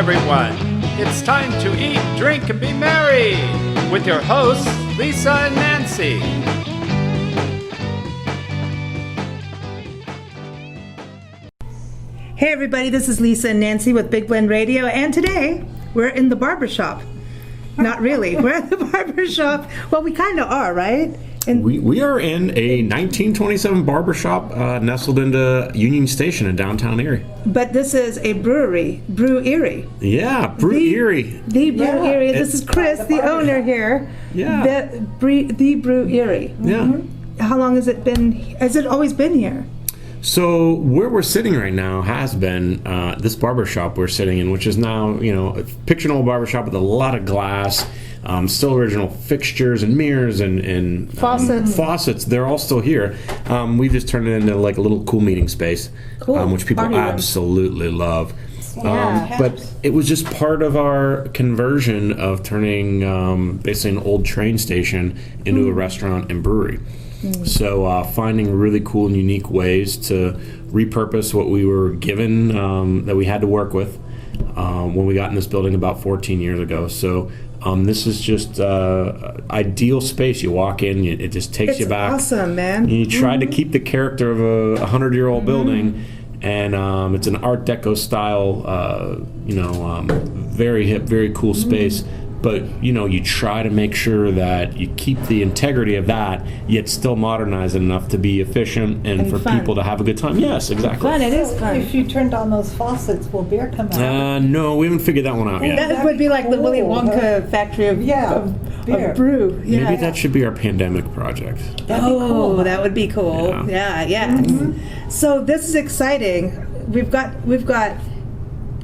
everyone. It's time to eat, drink, and be merry with your hosts, Lisa and Nancy. Hey everybody, this is Lisa and Nancy with Big Blend Radio, and today we're in the barbershop. Not really. We're at the barbershop. Well, we kind of are, right? And we are in a 1927 barbershop nestled into Union Station in downtown Erie. But this is a brewery, Brew-Erie. Yeah, Brew-Erie. The Brew-Erie. Yeah. This is Chris, the owner here. Yeah. The Brew-Erie. Yeah. Mm-hmm. How long has it been? Has it always been here? So where we're sitting right now has been this barbershop we're sitting in, which is now, picture an old barbershop with a lot of glass, still original fixtures and mirrors and faucets. They're all still here. We've just turned it into like a little cool meeting space, which people absolutely love. But it was just part of our conversion of turning basically an old train station into a restaurant and brewery. So finding really cool and unique ways to repurpose what we were given that we had to work with when we got in this building about 14 years ago. So this is just ideal space. You walk in, it just takes you back. It's awesome, man. You try to keep the character of a 100-year-old building, and it's an Art Deco style, very hip, very cool space. But, you try to make sure that you keep the integrity of that, yet still modernize it enough to be efficient and for fun. People to have a good time. Yes, exactly. Fun, it is fun. If you turned on those faucets, will beer come out? No, we haven't figured that one out yet. That would be like the Willy Wonka factory of beer. Of brew. Yeah. Maybe that should be our pandemic project. That'd be cool. That would be cool. Yeah. Mm-hmm. So this is exciting. We've got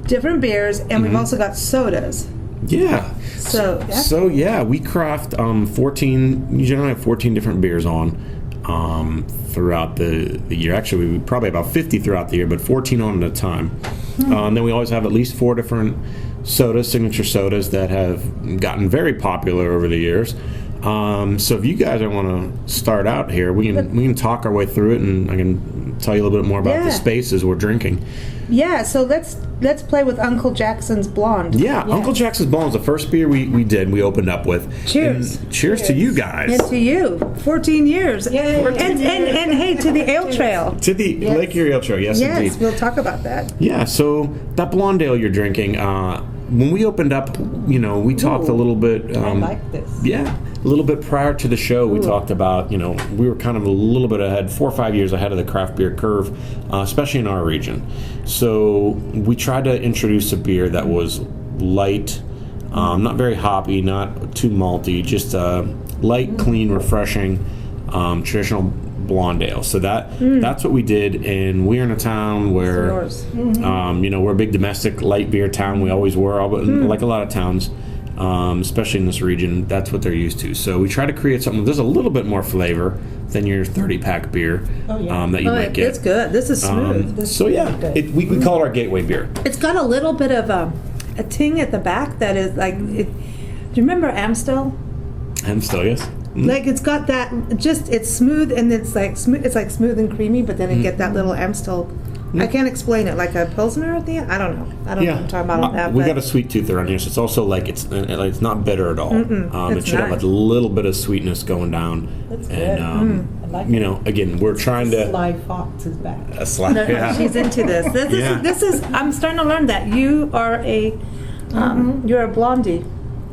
different beers, and we've also got sodas. Yeah. So we craft 14. You generally have 14 different beers on throughout the year. Actually, we probably about 50 throughout the year, but 14 on at a time. Then we always have at least 4 different sodas, signature sodas that have gotten very popular over the years. So if you guys want to start out here, we can talk our way through it, and I can tell you a little bit more about the spaces we're drinking. Yeah, so let's play with Uncle Jackson's Blonde. Yeah, Uncle Jackson's Blonde was the first beer we opened up with. Cheers. And cheers to you guys. And to you. 14 years. Yay. And hey, to the Ale-Trail. To the Lake Erie-Ale-Trail, yes, indeed. Yes, we'll talk about that. Yeah, so that blonde ale you're drinking, when we opened up, we talked a little bit. I like this. Yeah, a little bit prior to the show, we talked about, we were kind of a little bit ahead, 4 or 5 years ahead of the craft beer curve, especially in our region. So we tried to introduce a beer that was light, not very hoppy, not too malty, just light, clean, refreshing, traditional blonde ale. So that's what we did, and we're in a town where we're a big domestic light beer town. We always were, like a lot of towns, especially in this region. That's what they're used to. So we try to create something there's a little bit more flavor than your 30-pack beer that you might get. It's good. This is smooth. We call it our gateway beer. It's got a little bit of a ting at the back that is like. Do you remember Amstel? Amstel, yes. Like it's got that, it's smooth, and it's like smooth and creamy, but then it get that little Amstel. I can't explain it, like a Pilsner at the end. I don't know what I'm talking about that. We got a sweet tooth around here, so it's also like it's not bitter at all. It should have a little bit of sweetness going down. That's and good. I like again, we're trying to. Sly Fox is back. A sly, She's into this. This is. I'm starting to learn that you are you're a blondie.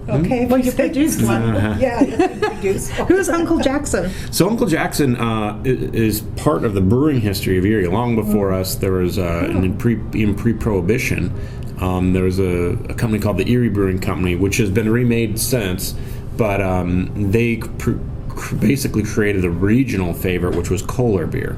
Okay, well, you produced one. Yeah, you produced one. Who's Uncle Jackson? So Uncle Jackson is part of the brewing history of Erie. Long before us, there was in pre-Prohibition, there was a company called the Erie Brewing Company, which has been remade since, but they basically created a regional favorite, which was Kohler beer.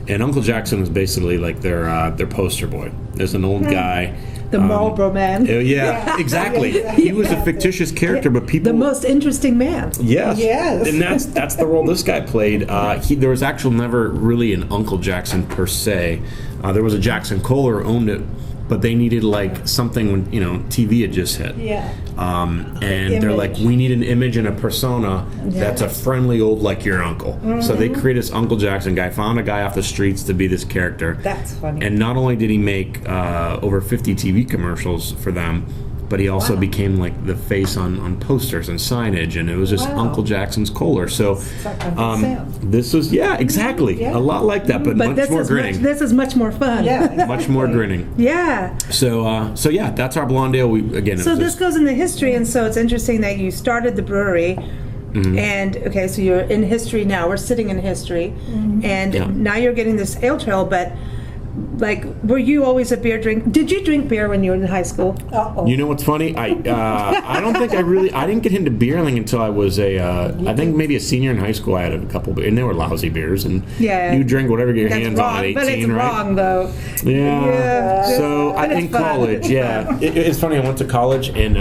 And Uncle Jackson was basically like their poster boy. There's an old guy. The Marlboro Man. Yeah, exactly. He was a fictitious character, but people... The most interesting man. Yes. And that's the role this guy played. There was actually never really an Uncle Jackson per se. There was a Jackson Kohler who owned it but they needed like something when TV had just hit. Yeah. And they're like, we need an image and a persona that's a friendly old like your uncle. So they created this Uncle Jackson guy, found a guy off the streets to be this character. That's funny. And not only did he make over 50 TV commercials for them, but he also became like the face on posters and signage, and it was just Uncle Jackson's Kohler. So this was exactly a lot like that, but much more grinning. This is much more fun. Yeah, exactly. Much more grinning. Yeah. So yeah, that's our blonde ale. So this goes into history, and so it's interesting that you started the brewery. And so you're in history now. We're sitting in history, and now you're getting this Ale-Trail. But like, were you always a beer drink? Did you drink beer when you were in high school? You know what's funny? I don't think I didn't get into beer until I was I think maybe a senior in high school. I had a couple, and they were lousy beers, and you drink whatever you get your hands on at 18, but it's right? wrong though. Yeah. So in college, it's funny. I went to college and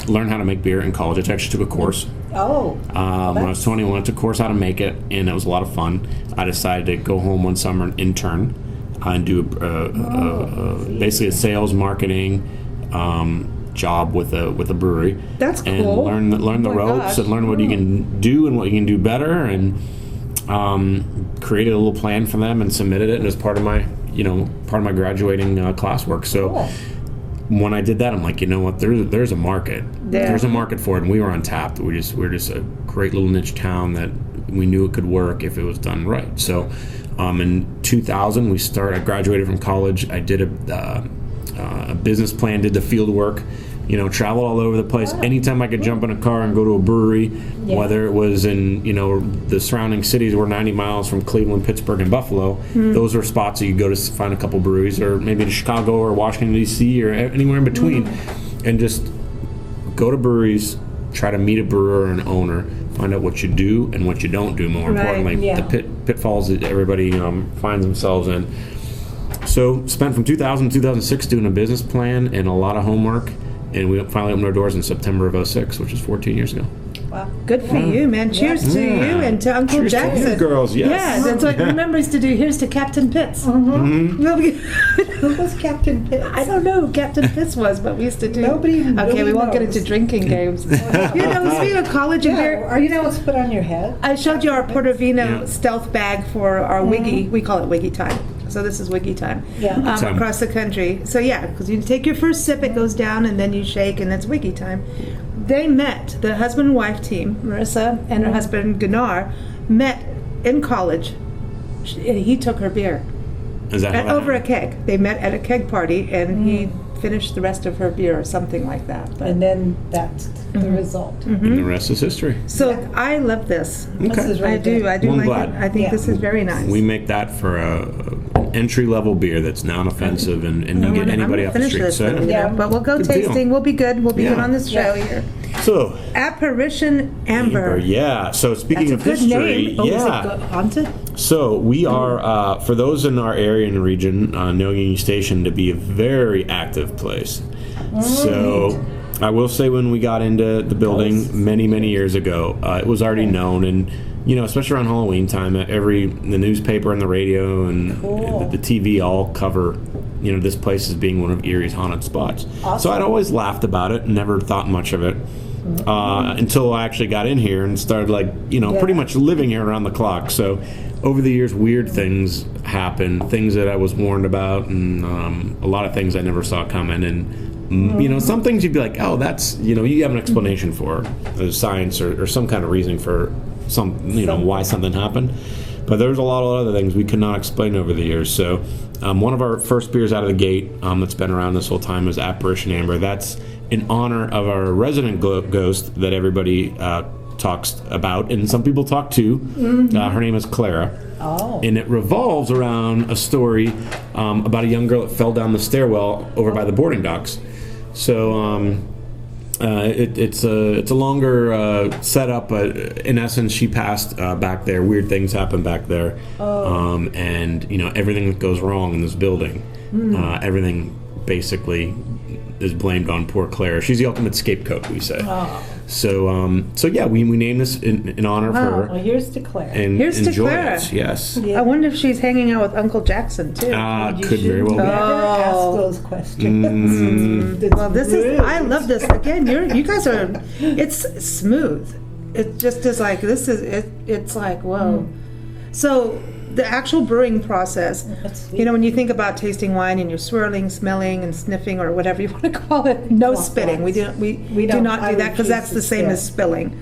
learned how to make beer in college. I actually took a course. When I was 21, I took a course how to make it, and it was a lot of fun. I decided to go home one summer and intern and do basically a sales marketing job with a brewery. That's cool. And learn the ropes and learn what you can do and what you can do better, and created a little plan for them and submitted it, and as part of my graduating classwork. So when I did that, I'm like, you know what? There's a market. Yeah. There's a market for it, and we were untapped. We're just a great little niche town that we knew it could work if it was done right. So in 2000, I graduated from college. I did a business plan, did the field work, traveled all over the place. Anytime I could jump in a car and go to a brewery, whether it was in, the surrounding cities, we're 90 miles from Cleveland, Pittsburgh, and Buffalo. Those are spots that you go to find a couple breweries, or maybe to Chicago or Washington, D.C., or anywhere in between, and just go to breweries, try to meet a brewer or an owner, find out what you do and what you don't do, more importantly, the pitfalls that everybody finds themselves in. So spent from 2000 to 2006 doing a business plan and a lot of homework, and we finally opened our doors in September of 2006, which is 14 years ago. Wow. Good for you, man. Cheers to you and to Uncle Cheers Jackson. To you girls, yes. Yeah, that's what I remember used to do. Here's to Captain Pitts. Who was Captain Pitts? I don't know who Captain Pitts was, but we used to do. Nobody Okay, we won't get knows. into drinking games. Speaking of college and beer, Are you supposed to put on your head? I showed you our Portofino stealth bag for our Wiggy. We call it Wiggy time. So this is Wiggy time. Across the country. So because you take your first sip, it goes down, and then you shake, and that's Wiggy time. They met, the husband and wife team, Marissa and her husband Gunnar, met in college. He took her beer. Is that how over a keg. They met at a keg party, and he finished the rest of her beer or something like that. But, And then that's the result. And the rest is history. so I love this. This is really I do. good. I do Well, I'm like glad. it. I think this is very nice. We make that for an entry-level beer that's non-offensive and you get anybody off the street. So, But we'll go Good tasting. deal. We'll be good. We'll be good Yeah. on this show here. so Apparition Amber. yeah. So speaking That's of a good history, name. Oh, is it haunted? So we are, for those in our area and region, know Union Station to be a very active place. So I will say when we got into the building many, many years ago, it was already known, and especially around Halloween time, the newspaper and the radio and the TV all cover, this place as being one of Erie's haunted spots. Awesome. So I'd always laughed about it and never thought much of it. Until I actually got in here and started pretty much living here around the clock. So over the years, weird things happen, things that I was warned about, and a lot of things I never saw coming. And some things you'd be like, oh, that's you have an explanation for science or some kind of reasoning for why something happened. But there's a lot of other things we could not explain over the years. So one of our first beers out of the gate that's been around this whole time is Apparition Amber. That's in honor of our resident ghost that everybody talks about, and some people talk to. Her name is Clara. And it revolves around a story about a young girl that fell down the stairwell over by the boarding docks. So it's a longer setup, but in essence, she passed back there. Weird things happen back there, and everything that goes wrong in this building, everything basically is blamed on poor Clara. She's the ultimate scapegoat, we say. So yeah, we named this in honor of her. Well, here's to Claire. And Here's to enjoy Clara. it. Yes. I wonder if she's hanging out with Uncle Jackson too. Could very well be. Never ask those questions. Well, this is. I love this. Again, you guys are. It's smooth. It just is like this is. It's like whoa. So the actual brewing process. When you think about tasting wine and you're swirling, smelling, and sniffing, or whatever you want to call it. No spitting. We do not do that because that's the same as spilling.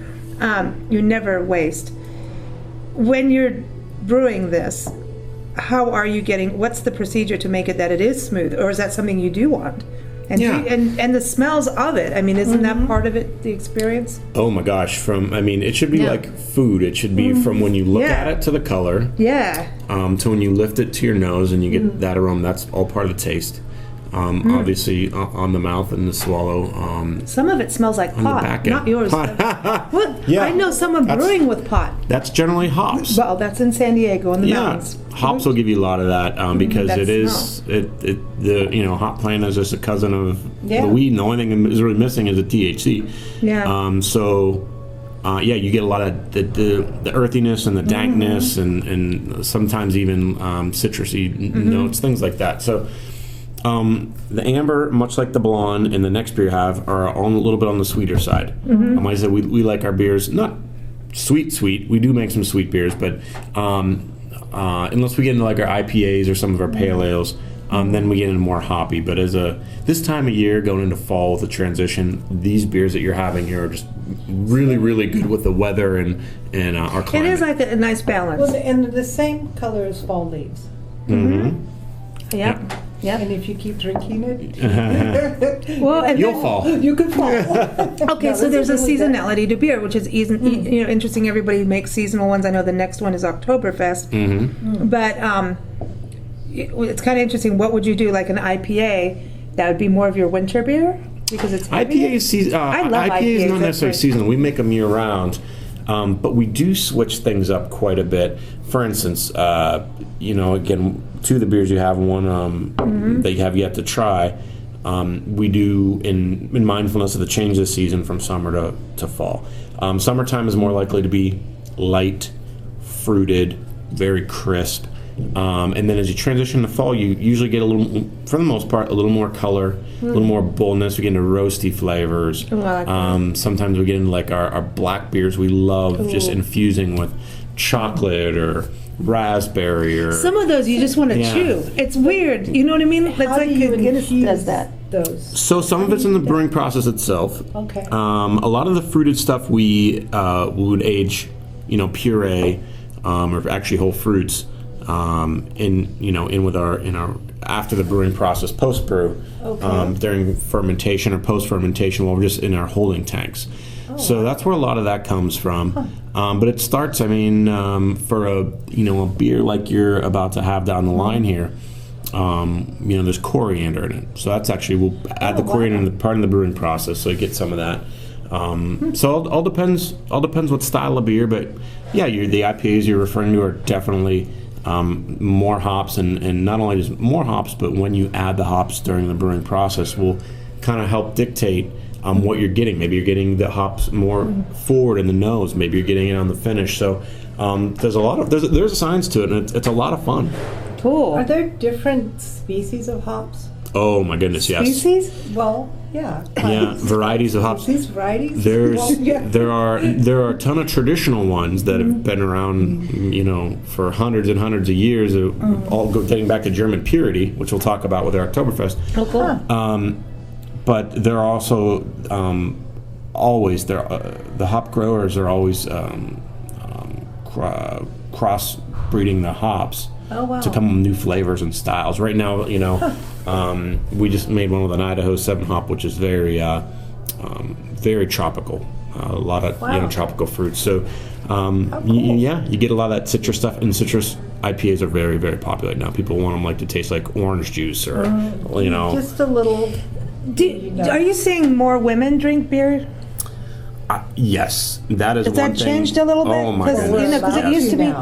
You never waste. When you're brewing this, how are you getting? What's the procedure to make it that it is smooth, or is that something you do want? And and the smells of it. I mean, isn't that part of it? The experience. Oh my gosh! It should be like food. It should be from when you look at it to the color. Yeah. To when you lift it to your nose and you get that aroma. That's all part of the taste. Obviously, on the mouth and the swallow. Some of it smells like pot, not yours. Yeah, I know someone brewing with pot. That's generally hops. Well, that's in San Diego in the mountains. Hops will give you a lot of that because the hop plant is just a cousin of the weed, and the only thing is really missing is the THC. Yeah. You get a lot of the earthiness and the dankness and sometimes even citrusy notes, things like that. So. The amber, much like the blonde and the next beer you have, are a little bit on the sweeter side. Like I said, we like our beers not sweet. We do make some sweet beers, but unless we get into like our IPAs or some of our pale ales, then we get into more hoppy. But this time of year, going into fall with the transition, these beers that you're having here are just really, really good with the weather and our climate. It is like a nice balance. Well, and the same color as fall leaves. Yep. And if you keep drinking it, you'll fall. You can fall. Okay, so there's a seasonality to beer, which is interesting. Everybody makes seasonal ones. I know the next one is Oktoberfest, but it's kind of interesting. What would you do, like an IPA? That would be more of your winter beer because it's IPA is seasonal. I love IPA is not necessarily seasonal. We make them year round. But we do switch things up quite a bit. For instance, again, two of the beers you have, one that you have yet to try, we do in mindfulness of the change of the season from summer to fall. Summertime is more likely to be light, fruited, very crisp. And then as you transition to fall, you usually get a little, for the most part, a little more color, a little more boldness. We get into roasty flavors. Sometimes we get into like our black beers. We love just infusing with chocolate or raspberry or some of those you just want to chew. It's weird. You know what I mean? It's How like do you Guinness does infuse that. Those? So some of it's in the brewing process itself. Okay. A lot of the fruited stuff we would age, puree or actually whole fruits. In with our after the brewing process, post brew, during fermentation or post fermentation, while we're just in our holding tanks. So that's where a lot of that comes from. But it starts, for a beer like you're about to have down the line here. There's coriander in it, so that's actually we'll add the coriander in the part of the brewing process, so you get some of that. So all depends what style of beer, but the IPAs you're referring to are definitely. More hops and not only just more hops, but when you add the hops during the brewing process will kind of help dictate what you're getting. Maybe you're getting the hops more forward in the nose. Maybe you're getting it on the finish. So there's a science to it, and it's a lot of fun. Cool. Are there different species of hops? Oh my goodness, yes. Species? Well, yeah. Varieties of hops. Species, varieties? There are a ton of traditional ones that have been around, for hundreds and hundreds of years, dating back to German purity, which we'll talk about with our Oktoberfest. Oh, cool. But there are also always the hop growers are always cross-breeding the hops. Oh, wow. To come with new flavors and styles. Right now, we just made one with an Idaho 7 hop, which is very, very tropical. A lot of tropical fruits. So, you get a lot of that citrus stuff, and citrus IPAs are very, very popular right now. People want them to taste like orange juice or, Just a little. Are you seeing more women drink beer? Yes, that is Has one that thing. changed a little bit? Oh my goodness. Because it used to be.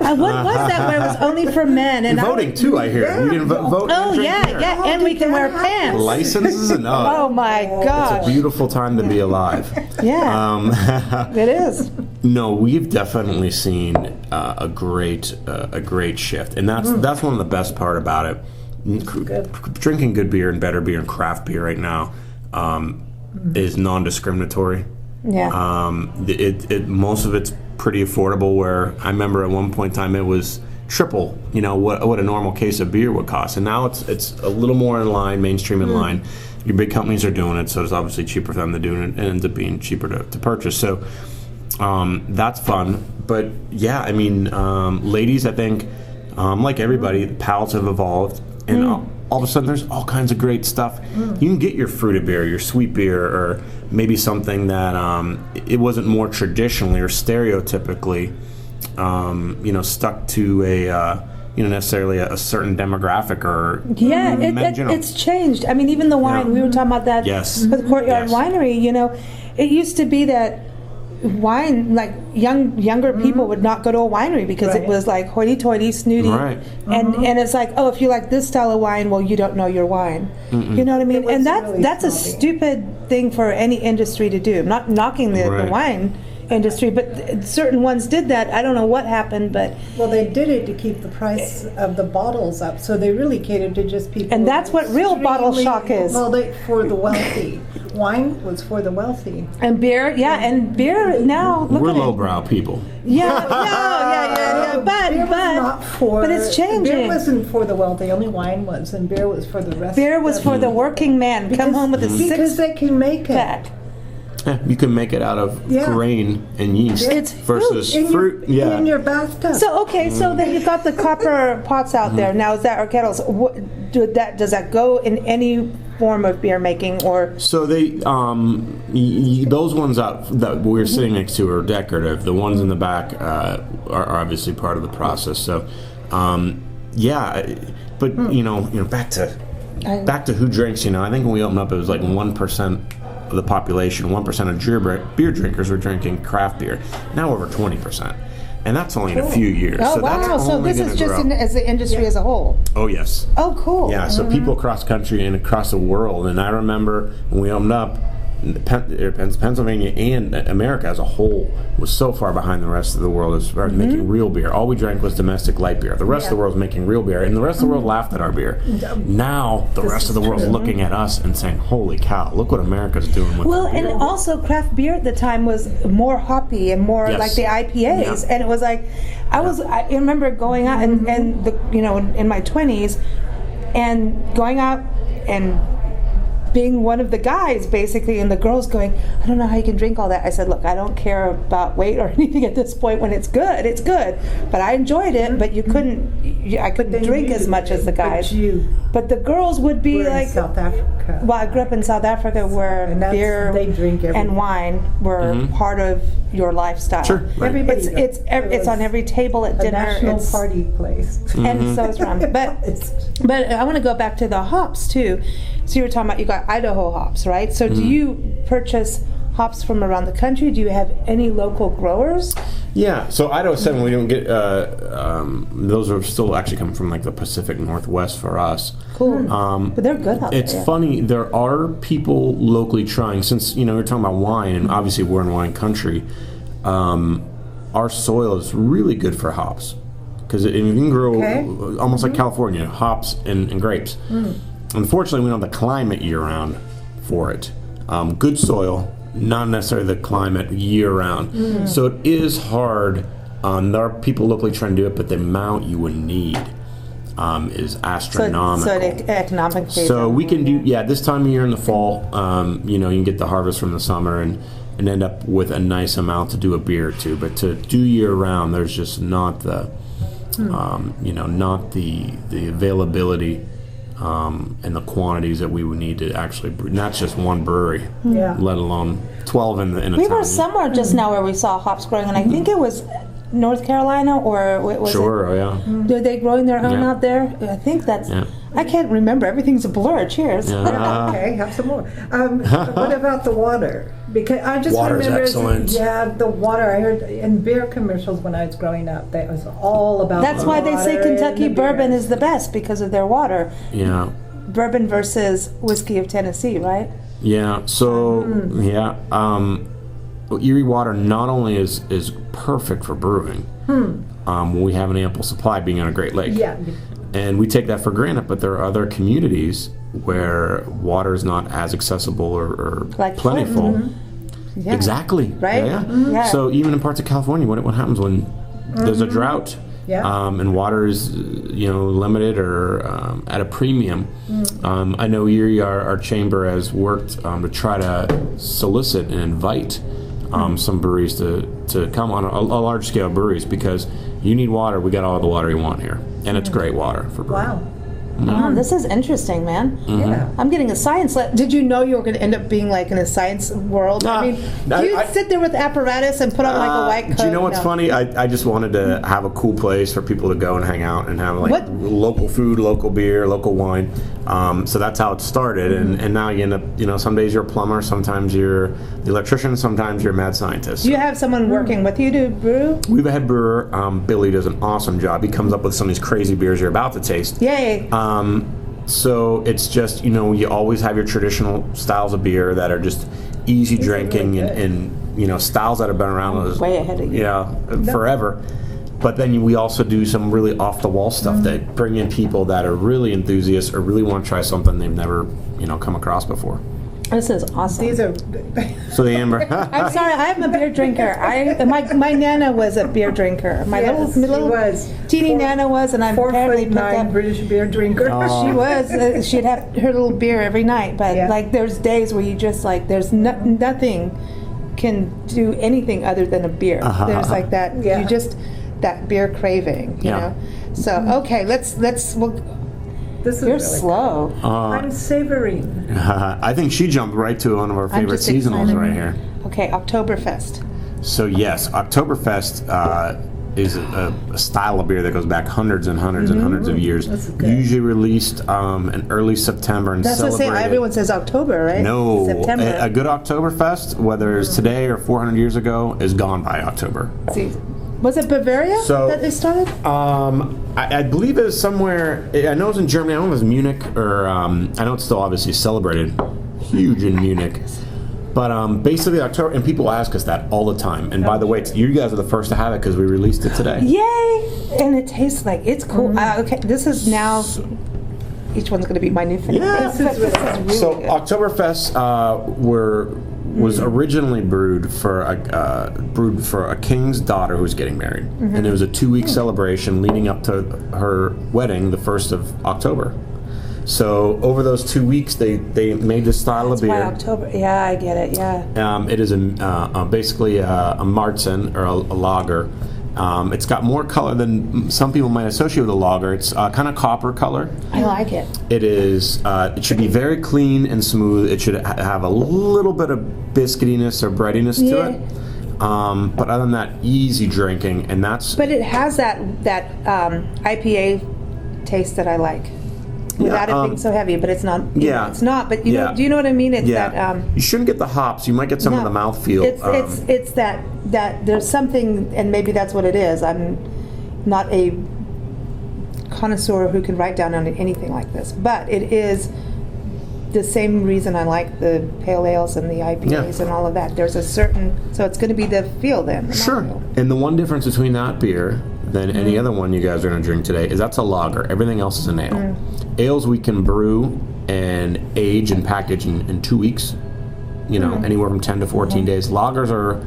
What was that? Where it was only for men and voting too, I hear. Yeah. We can vote. Oh and drink yeah, beer. yeah, and we can wear pants. Licenses and Oh my It's gosh. a beautiful time to be alive. Yeah, it is. No, we've definitely seen a great shift, and that's one of the best part about it. Drinking good beer and better beer and craft beer right now is non-discriminatory. Yeah. Most of it's pretty affordable. Where I remember at one point in time it was triple, what a normal case of beer would cost, and now it's a little more in line, mainstream in line. Your big companies are doing it, so it's obviously cheaper for them to do it, and it ends up being cheaper to purchase. So that's fun. But yeah, I mean, ladies, I think like everybody, the palates have evolved, and all of a sudden there's all kinds of great stuff. You can get your fruited beer, your sweet beer, or maybe something that it wasn't more traditionally or stereotypically stuck to a necessarily a certain demographic or it's changed. I mean, even the wine, we were talking about that with Courtyard Winery. It used to be that wine, like younger people would not go to a winery because it was like hoity-toity, snooty, and it's like, oh, if you like this style of wine, well, you don't know your wine. You know what I mean? And that's a stupid thing for any industry to do. I'm not knocking the wine industry, but certain ones did that. I don't know what happened, but they did it to keep the price of the bottles up, so they really catered to just people. And that's what real bottle shock is. Well, for the wealthy. Wine was for the wealthy. And beer, and beer now. We're lowbrow people. Yeah, but it's changing. Beer wasn't for the wealthy, only wine was, and beer was for the rest. Beer was for the working man. Come home with a because they can make it. Yeah, you can make it out of grain and yeast versus fruit. In your bathtub. So so then you've got the copper pots out there. Now is that or kettles? Does that go in any form of beer making or? So they those ones that we're sitting next to are decorative. The ones in the back are obviously part of the process. So but back to who drinks. I think when we opened up, it was like 1% of the population, 1% of beer drinkers were drinking craft beer. Now over 20%, and that's only in a few years. Oh so wow! That's So this is just as the industry as a whole. Oh yes. Oh cool. Yeah. So people across country and across the world, and I remember when we opened up, Pennsylvania and America as a whole was so far behind the rest of the world as far as making real beer. All we drank was domestic light beer. The rest of the world was making real beer, and the rest of the world laughed at our beer. Now the rest of the world's looking at us and saying, "Holy cow! Look what America's doing with beer." And also craft beer at the time was more hoppy and more like the IPAs, and it was like I remember going out and in my 20s and going out and being one of the guys basically, and the girls going, I don't know how you can drink all that. I said, look, I don't care about weight or anything at this point. When it's good, but I enjoyed it. But I couldn't drink as much as the guys. But the girls would be like in South Africa. Well, I grew up in South Africa where beer and wine were part of your lifestyle. Sure, right. It's on every table at dinner. National party place. And so it's around. But I want to go back to the hops too. So you were talking about you got Idaho hops, right? So do you purchase hops from around the country? Do you have any local growers? Yeah, so Idaho 7, we don't get, those are still actually coming from like the Pacific Northwest for us. Cool. But they're good out there. It's funny, there are people locally trying, since, you're talking about wine, and obviously we're in wine country, our soil is really good for hops. Because you can grow almost like California, hops and grapes. Unfortunately, we don't have the climate year-round for it. Good soil, not necessarily the climate year-round. So it is hard. There are people locally trying to do it, but the amount you would need is astronomical. So economically. So we can do, this time of year in the fall, you can get the harvest from the summer and end up with a nice amount to do a beer or two. But to do year-round, there's just not the, not the availability and the quantities that we would need to actually brew. Not just one brewery, let alone 12 in a We town. were somewhere just now where we saw hops growing, and I think it was North Carolina, or was Sure, it? yeah. Are they growing their own out there? I think that's. Yeah. I can't remember. Everything's a blur. Cheers. Okay, have some more. What about the water? Because I just Water's remember, excellent. the water. I heard in beer commercials when I was growing up, that was all about. That's the why they say water Kentucky and the bourbon beers. is the best because of their water. Yeah. Bourbon versus whiskey of Tennessee, right? Yeah. So Erie water not only is perfect for brewing, when we have an ample supply, being on a Great Lake. Yeah. And we take that for granted, but there are other communities where water is not as accessible or Like plentiful. Yeah. Exactly. Right? Yeah. Yeah. So even in parts of California, what happens when there's a drought? Yeah. And water is, limited or at a premium. I know Erie, our chamber, has worked to try to solicit and invite some breweries to come on a large scale breweries, because you need water. We got all the water you want here, and it's great water for brewing. Wow. This is interesting, man. Yeah. I'm getting a science. Did you know you were going to end up being like in a science world? I mean, do you sit there with apparatus and put on like a white coat? Do you know what's No. funny? I just wanted to have a cool place for people to go and hang out and have like local food, local beer, local wine. So that's how it started. And now you end up, some days you're a plumber, sometimes you're the electrician, sometimes you're a mad scientist. Do you have someone working with you to brew? We have a head brewer. Billy does an awesome job. He comes up with some of these crazy beers you're about to taste. Yay. So it's just, you always have your traditional styles of beer that are just easy drinking and styles that have been around Way ahead of you. forever. But then we also do some really off-the-wall stuff that bring in people that are really enthusiasts or really want to try something they've never, come across before. This is awesome. These are. So the Amber. I'm sorry, I'm a beer drinker. My Nana was a beer drinker. My Yes, little she was. teeny Nana was, and I'm apparently put 4'9" that. British beer drinker. She was. She'd have her little beer every night, but Yeah. there's days where you just there's nothing can do anything other than a beer. There's like that. Yeah. You just that beer craving. You know. So okay, let's. This is You're really slow. I'm savoring. I think she jumped right to one of our favorite just seasonals excited. right here. Okay, Oktoberfest. So yes, Oktoberfest is a style of beer that goes back hundreds and hundreds and hundreds of years. That's good. Usually released in early September and That's what I say. celebrated. Everyone says October, right? No, September. a good Oktoberfest, whether it's today or 400 years ago, is gone by October. See, was it Bavaria So- that they started? I believe it was somewhere. I know it was in Germany. I don't know if it was Munich or I know it's still obviously celebrated huge in Munich. But basically October, and people ask us that all the time. And by the way, you guys are the first to have it because we released it today. Yay! And it tastes like it's cool. Okay, this is now. Each one's going to be my new favorite. Yeah. This is really So good. Oktoberfest was originally brewed for a king's daughter who was getting married, and it was a 2-week celebration leading up to her wedding, the 1st of October. So over those 2 weeks, they made this style of Why beer. October? Yeah, I get it. Yeah. It is basically a Marzen or a lager. It's got more color than some people might associate with a lager. It's kind of copper color. I like it. It is. It should be very clean and smooth. It should have a little bit of biscuitiness or breadiness to it. But other than that, easy drinking, and that's. But it has that IPA taste that I like. Without it being so heavy, but it's not. It's not. But you know, do you know what I mean? It's that. You shouldn't get the hops. You might get some of the mouthfeel. It's that there's something, and maybe that's what it is. I'm not a connoisseur who can write down on anything like this, but it is the same reason I like the pale ales and the IPAs and all of that. There's a certain, so it's going to be the feel then. The Sure. mouthfeel. And the one difference between that beer than any other one you guys are going to drink today is that's a lager. Everything else is an ale. Ales we can brew and age and package in 2 weeks. Anywhere from 10 to 14 days. Lagers are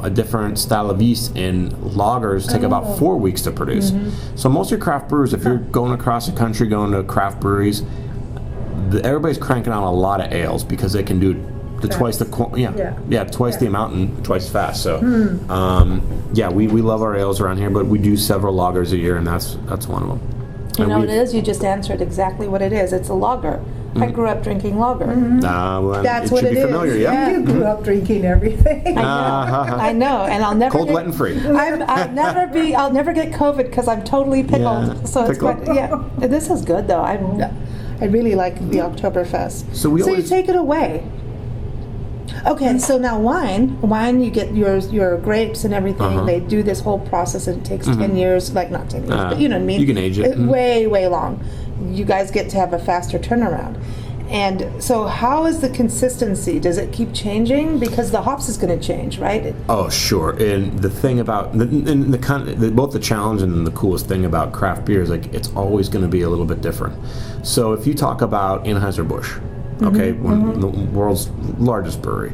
a different style of yeast, and lagers take about 4 weeks to produce. So most of your craft brewers, if you're going across the country, going to craft breweries, everybody's cranking out a lot of ales because they can do twice the twice the amount and twice as fast. So we love our ales around here, but we do several lagers a year, and that's one of them. You know what it is? You just answered exactly what it is. It's a lager. I grew up drinking lager. Well, That's it what should it be is. familiar, yeah. You grew up drinking everything. I know, and I'll never Cold, wet, and free. I'll never get COVID because I'm totally pickled. Yeah, So it's pickled. quite, this is good though. I really like the Oktoberfest. So we you always- take it away. Okay, so now wine, you get your grapes and everything. They do this whole process, and it takes 10 years, like not 10 years, but you know what I mean? You can age it. Way, way long. You guys get to have a faster turnaround. And so how is the consistency? Does it keep changing? Because the hops is going to change, right? Oh, sure. And the thing about both the challenge and the coolest thing about craft beer is like it's always going to be a little bit different. So if you talk about Anheuser-Busch, okay, the world's largest brewery,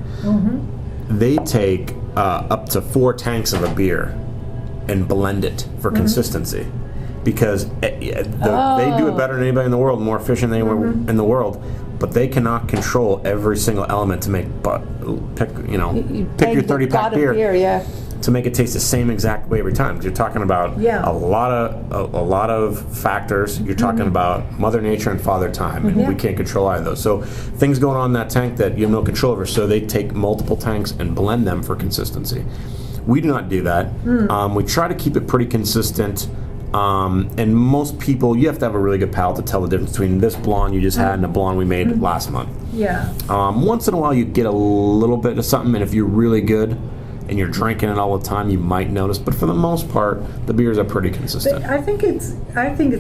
they take up to 4 tanks of a beer and blend it for consistency. Because they do it better than anybody in the world, more efficient than anyone in the world, but they cannot control every single element to make. Pick your 30-pack beer, to make it taste the same exact way every time. You're talking about a lot of factors. You're talking about Mother Nature and Father Time, and we can't control either of those. So things going on in that tank that you have no control over. So they take multiple tanks and blend them for consistency. We do not do that. We try to keep it pretty consistent. And most people, you have to have a really good palate to tell the difference between this blonde you just had and the blonde we made last month. Yeah. Once in a while you get a little bit of something, and if you're really good and you're drinking it all the time, you might notice. But for the most part, the beers are pretty consistent. But I think it's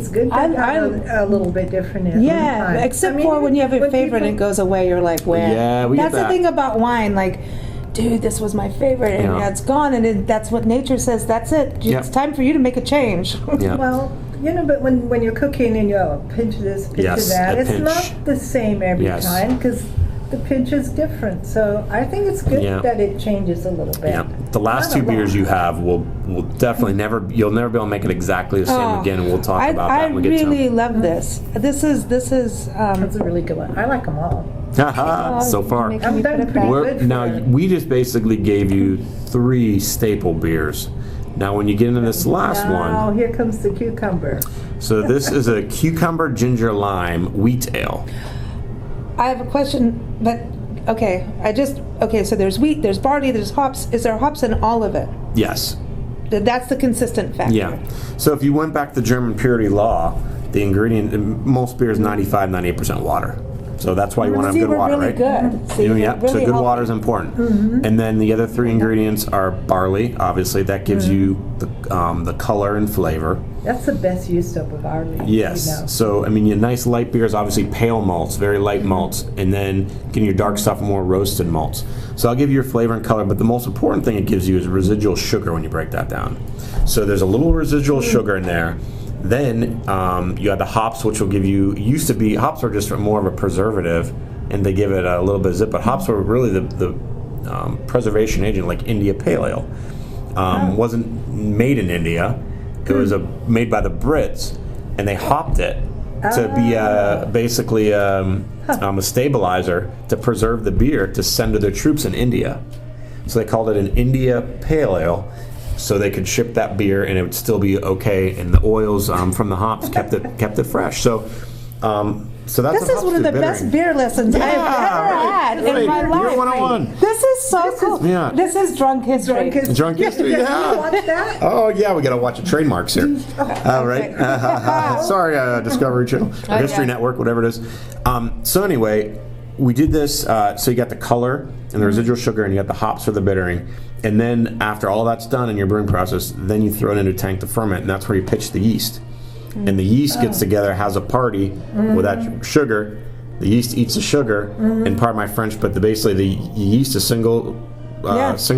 good to have a little bit different every time. Except for when you have a favorite and it goes away, you're like, well. Yeah, we get That's that. the thing about wine, like, dude, this was my favorite, and it's gone, and that's what nature says. That's it. It's time for you to make a change. Yeah. Well, but when you're cooking and you pinch this, pinch that, it's not the same every time because the pinch is different. So I think it's good that it changes a little bit. Yeah. The last 2 beers you have will definitely you'll never be able to make it exactly the same again, and we'll talk about that when we get to I really love this. This is That's a really good one. I like them all. So far. I'm done pretty good. Now, we just basically gave you 3 staple beers. Now, when you get into this last one... Oh, here comes the cucumber. So this is a cucumber ginger lime wheat ale. I have a question, but so there's wheat, there's barley, there's hops. Is there hops in all of it? Yes. That's the consistent factor. Yeah. So if you went back to German purity law, the ingredient, most beer is 98% water. So that's why you want to have good water, really right? Good. So good water is important. And then the other 3 ingredients are barley. Obviously, that gives you the color and flavor. That's the best use of barley. Yes. So, your nice light beers, obviously pale malts, very light malts, and then getting your dark stuff, more roasted malts. So I'll give you your flavor and color, but the most important thing it gives you is residual sugar when you break that down. So there's a little residual sugar in there. Then you have the hops, which will give you, hops are just more of a preservative, and they give it a little bit of zip, but hops were really the preservation agent, like India Pale Ale. Wasn't made in India. It was made by the Brits, and they hopped it to be basically a stabilizer to preserve the beer to send to their troops in India. So they called it an India Pale Ale, so they could ship that beer and it would still be okay, and the oils from the hops kept it fresh. So that's this is one of the best beer lessons I've ever had in my life. Beer 101. This is so cool. This is drunk history. Drunk history, yeah. Watch that? Oh yeah, we got to watch the trademarks here. All right. Sorry, Discovery Channel, or History Network, whatever it is. So anyway, we did this. So you got the color and the residual sugar, and you got the hops for the bittering. And then after all that's done in your brewing process, then you throw it into a tank to ferment, and that's where you pitch the yeast. And the yeast gets together, has a party with that sugar. The yeast eats the sugar, and pardon my French, but basically the yeast, a single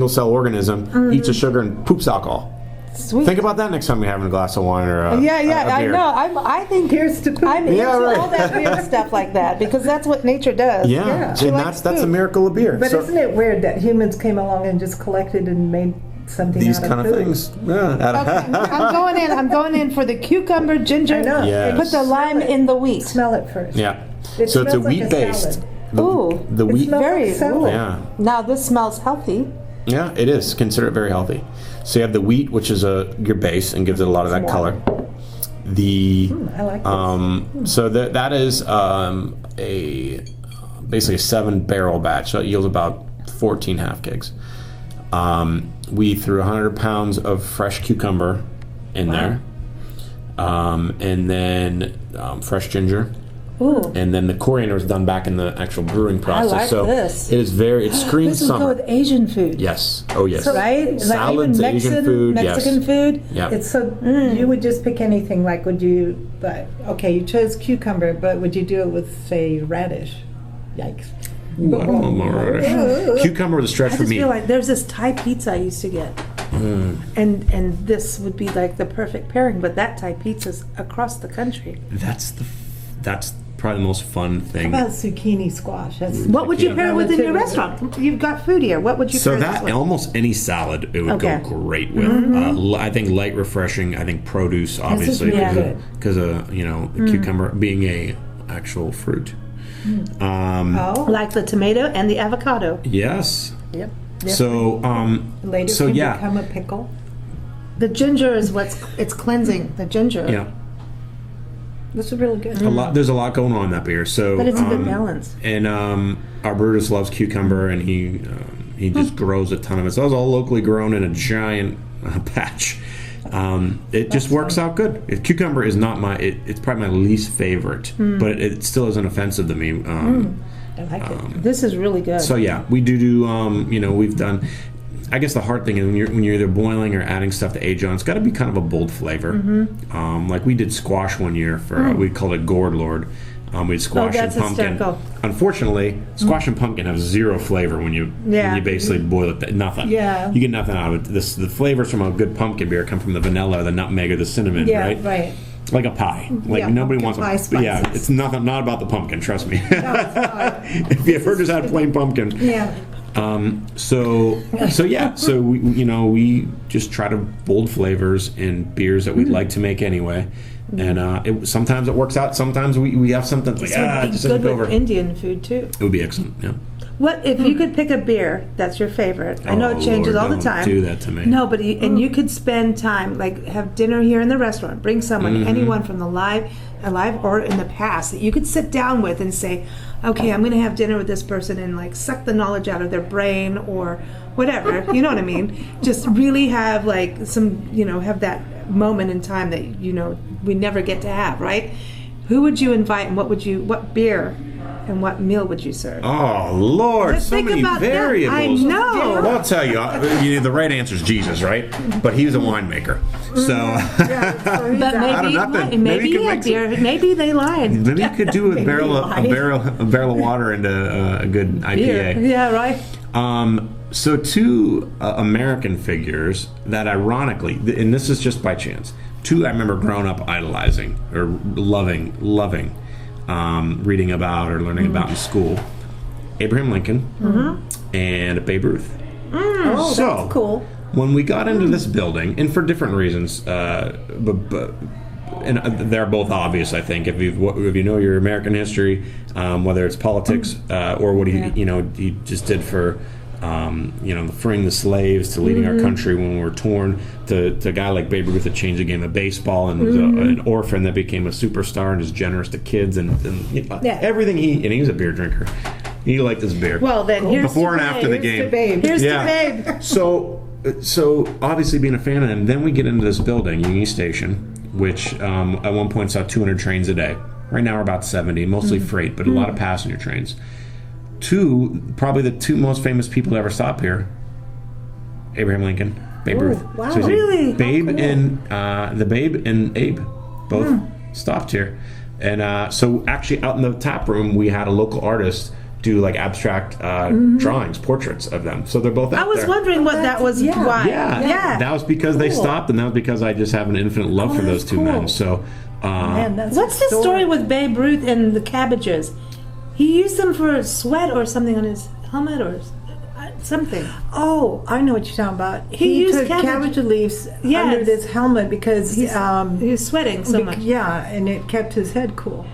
cell organism, eats the sugar and poops alcohol. Sweet. Think about that next time you're having a glass of wine or a beer. I know. I think Here's to poop. I'm into all that weird stuff like that because that's what nature does. Yeah. And that's a miracle of beer. But isn't it weird that humans came along and just collected and made something these out kind of of food? things. Yeah. Okay, I'm going in for the cucumber, ginger. I know. Yes. Put the lime in the wheat. Smell it first. Yeah. It So it's a smells like a wheat-based. salad. The wheat. smells Very like salad. Yeah. Now this smells healthy. Yeah, it is. Consider it very healthy. So you have the wheat, which is your base and gives it a lot of that color. The I like this. so that is basically a 7-barrel batch, so it yields about 14 half kegs. We threw 100 pounds of fresh cucumber in there, and then fresh ginger. Ooh. And then the coriander is done back in the actual brewing process. I like this. It is it screams this summer. This would go with Asian food. Yes. Oh, yes. So, right? Salads, like Asian food, Mexican food. Yeah. It's you would just pick anything, like would you, you chose cucumber, but would you do it with, say, radish? Yikes. Cucumber was a stretch for me. I just feel like there's this Thai pizza I used to get. And this would be like the perfect pairing, but that Thai pizza's across the country. That's probably the most fun thing. How about zucchini squash? What would you pair it with in your restaurant? You've got food here. What would you pair that with? Almost any salad it would go great with. I think light, refreshing. I think produce, obviously, because of the cucumber being a actual fruit. Like the tomato and the avocado. Yes. Yep. So later become a pickle. The ginger is it's cleansing. The ginger. Yeah. This is really good. There's a lot going on in that beer. So, but it's a good balance. And our brewer just loves cucumber, and he just grows a ton of it. So it's all locally grown in a giant patch. It just works out good. Cucumber is not it's probably my least favorite, but it still isn't offensive to me. I like it. This is really good. So yeah, we do. We've done. I guess the hard thing is when you're either boiling or adding stuff to age on, it's got to be kind of a bold flavor. Like we did squash one year for we called it Gourd Lord. We had squash and pumpkin. Hysterical. Unfortunately, squash and pumpkin have zero flavor when you basically boil it. Nothing. Yeah. You get nothing out of it. The flavors from a good pumpkin beer come from the vanilla, the nutmeg, or the cinnamon. Yeah, right. Right. Like a pie. Like nobody wants pie a yeah. It's not about the pumpkin. Trust me. No, it's not. If you ever just had plain pumpkin. Yeah. So we just try to bold flavors in beers that we'd like to make anyway, and sometimes it works out. Sometimes we have something like it just doesn't go over. Indian food too. It would be excellent. Yeah. What if you could pick a beer that's your favorite? I know it changes Lord, all the time. Don't do that to me. No, but you could spend time, like have dinner here in the restaurant. Bring someone, anyone from the alive or in the past that you could sit down with and say, okay, I'm going to have dinner with this person and like suck the knowledge out of their brain or whatever. You know what I mean? Just really have like some, have that moment in time that we never get to have, right? Who would you invite and what beer and what meal would you serve? Oh Lord, Just so many variables. I know. Well, I'll tell you, the right answer is Jesus, right? But he was a winemaker, so. But maybe he had beer. Maybe they lied. Maybe you could do a barrel of water into a good IPA. Beer. Yeah, right. So two American figures that ironically, and this is just by chance, two I remember growing up idolizing or loving, reading about or learning about in school. Abraham Lincoln and Babe Ruth. That's cool. When we got into this building, and for different reasons, and they're both obvious, I think, if you know your American history, whether it's politics or what he just did for freeing the slaves to leading our country when we were torn, to a guy like Babe Ruth that changed the game of baseball and was an orphan that became a superstar and is generous to kids and everything and he was a beer drinker. He liked his beer. Well, then here's before and after the game. Here's the Babe. So obviously being a fan of him, then we get into this building, Union-Station, which at one point saw 200 trains a day. Right now we're about 70, mostly freight, but a lot of passenger trains. Probably the two most famous people to ever stop here, Abraham Lincoln, Babe Ruth. Wow, so really? Babe and the Babe and Abe both stopped here, and so actually out in the tap room we had a local artist do like abstract drawings, portraits of them. So they're both out there. I was wondering what that was. Why? Yeah, that was because they stopped, and that was because I just have an infinite love for those two men. So, what's the story with Babe Ruth and the Cabbages? He used them for sweat or something on his helmet or something. Oh, I know what you're talking about. He used took cabbage leaves under his helmet because he was sweating so much. Yeah, and it kept his head cool.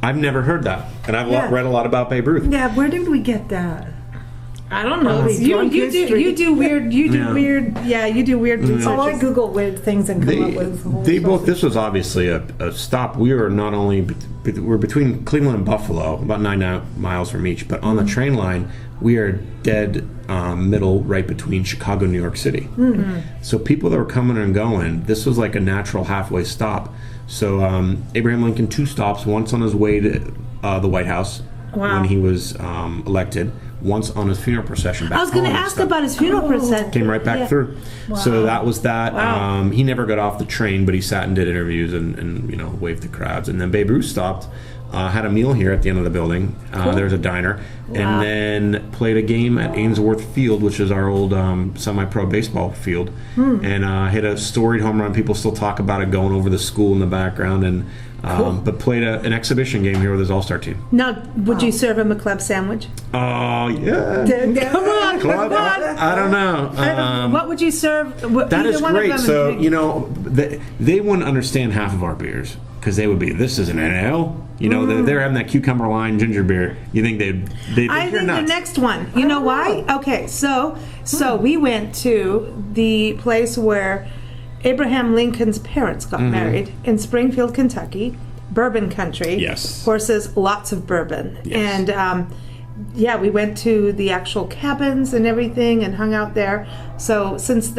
I've never heard that, and I've read a lot about Babe Ruth. Yeah, where did we get that? I don't know. You do weird things. So I Google weird things and come up with. They both. This was obviously a stop. We were not only we're between Cleveland and Buffalo, about 9 miles from each, but on the train line we are dead middle, right between Chicago and New York City. Mm-hmm. So people that were coming and going, this was like a natural halfway stop. So Abraham Lincoln 2 stops, once on his way to the White House when he was elected. Once on his funeral procession back. I was going to ask about his funeral procession. Came right back through. Wow. So that was that. Wow. He never got off the train, but he sat and did interviews and waved to crowds. And then Babe Ruth stopped, had a meal here at the end of the building. Cool. There's a diner. Wow. And then played a game at Ainsworth Field, which is our old semi-pro baseball field. And hit a storied home run. People still talk about it, going over the school in the background. And but played an exhibition game here with his all-star team. Now, would you serve him a club sandwich? Oh, yeah. Come on. I don't know. What would you serve? That is great. So, they wouldn't understand half of our beers because they would be, this is an ale. They're having that cucumber lime ginger beer. You think they'd I think nuts. The next one. You know why? Okay, so we went to the place where Abraham Lincoln's parents got married in Springfield, Kentucky, bourbon country. Yes. Horses, lots of bourbon. Yes. And we went to the actual cabins and everything and hung out there. So since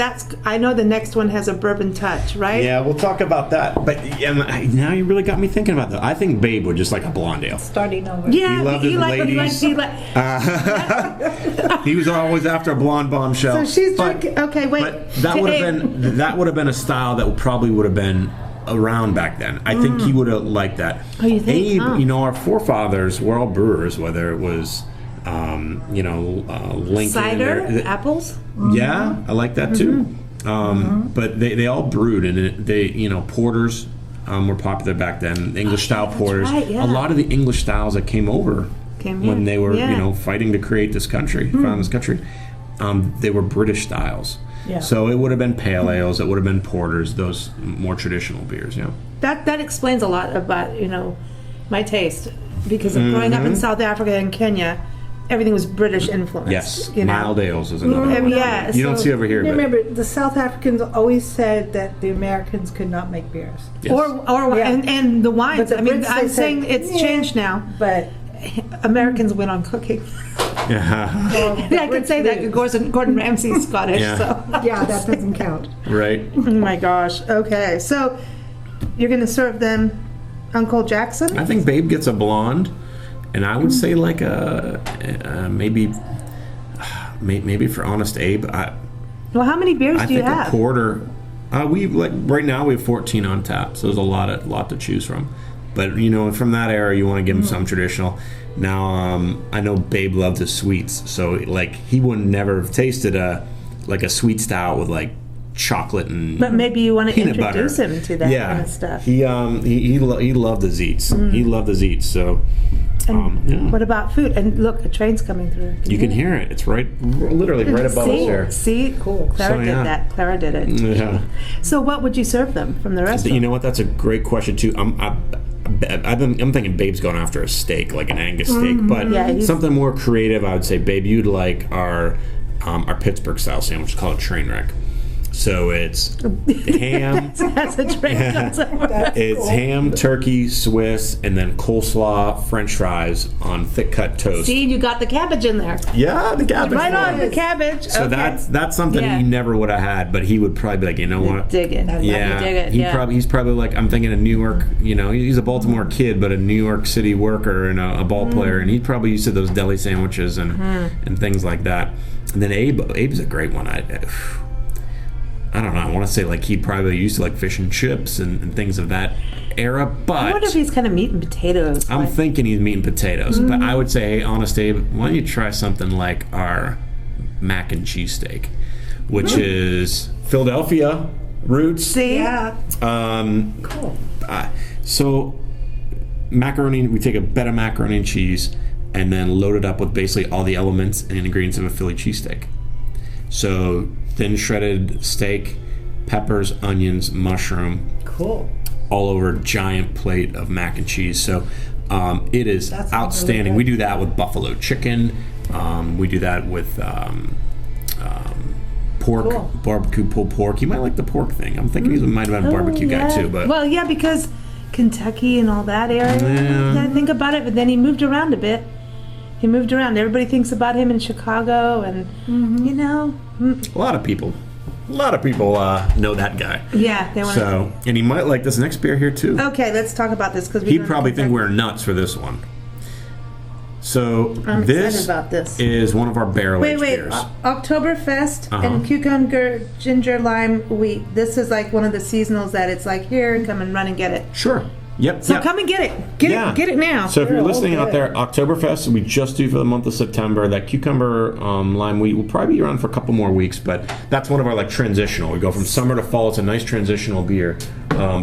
I know the next one has a bourbon touch, right? Yeah, we'll talk about that. But now you really got me thinking about that. I think Babe would just like a blonde ale. Starting over. Yeah, he loved his ladies. He was always after a blonde bombshell. So she's drinking. Okay, wait. But that would have been a style that probably would have been around back then. I think he would have liked that. Oh, you think? Abe, our forefathers were all brewers, whether it was Lincoln. Cider, apples. Yeah, I like that too. But they all brewed, and they porters were popular back then. English style porters. Right, yeah. A lot of the English styles that came over when they were fighting to create this country, found this country, they were British styles. Yeah. So it would have been pale ales, it would have been porters, those more traditional beers. Yeah. That explains a lot about my taste, because growing up in South Africa and Kenya, everything was British influenced. Yes, mild ales is another one. Yeah, you don't see over here. Remember, the South Africans always said that the Americans could not make beers. Yes. And the wines. Brits, I'm saying it's changed now. But Americans went on cooking. I could say that because Gordon Ramsay's Scottish. Yeah. So. Yeah, that doesn't count. Right. Oh my gosh. Okay, so you're going to serve them Uncle Jackson? I think Babe gets a blonde, and I would say like maybe for Honest Abe. Well, how many beers do you have? I think a quarter. Right now we have 14 on tap, so there's a lot to choose from. But from that era, you want to give him some traditional. Now I know Babe loved his sweets, so he would never have tasted a sweet stout with chocolate and but maybe you want to introduce butter. Him to that kind of stuff. He loved the Zeets. He loved the Zeets. So what about food? And look, a train's coming through. You can hear it. It's literally right above us here. See, cool. Clara did that. Clara did it. Yeah. So what would you serve them from the restaurant? You know what? That's a great question too. I'm thinking Babe's going after a steak, like an Angus steak, but something more creative. I would say, Babe, you'd like our Pittsburgh style sandwich called a train wreck. So it's ham. That's a train. It's ham, turkey, Swiss, and then coleslaw, French fries on thick cut toast. See, you got the cabbage in there. Yeah, the cabbage. Right on the cabbage. So that's something he never would have had, but he would probably be like, you know what? Dig it. Yeah. Dig it. He's probably like, I'm thinking of New York. He's a Baltimore kid, but a New York City worker and a ball player, and he'd probably used to those deli sandwiches and things like that. And then Abe's a great one. I don't know. I want to say he'd probably used to fish and chips and things of that era, but I wonder if he's kind of meat and potatoes. I'm thinking he's meat and potatoes, but I would say, hey, Honest Abe, why don't you try something like our mac and cheese steak, which is Philadelphia roots. See? Yeah. Cool. So macaroni, we take a bed of macaroni and cheese and then load it up with basically all the elements and ingredients of a Philly cheesesteak. So thin shredded steak, peppers, onions, mushroom. Cool. All over a giant plate of mac and cheese. So it is outstanding. We do that with buffalo chicken We do that with pork, barbecue pulled pork. You might like the pork thing. I'm thinking he might have been a barbecue guy too. But well, yeah, because Kentucky and all that area. Yeah. I think about it, but then he moved around a bit. He moved around. Everybody thinks about him in Chicago, and you know, a lot of people know that guy. Yeah, they want. So, and he might like this next beer here too. Okay, let's talk about this because he'd probably think we're nuts for this one. So I'm excited about this. Is one of our barrel-aged beers. Oktoberfest and cucumber, ginger, lime, wheat. This is like one of the seasonals that it's like, here, come and run and get it. Sure. Yep. So come and get it. Get it now. So if you're listening out there, Oktoberfest we just do for the month of September. That cucumber lime wheat will probably be around for a couple more weeks, but that's one of our like transitional. We go from summer to fall. It's a nice transitional beer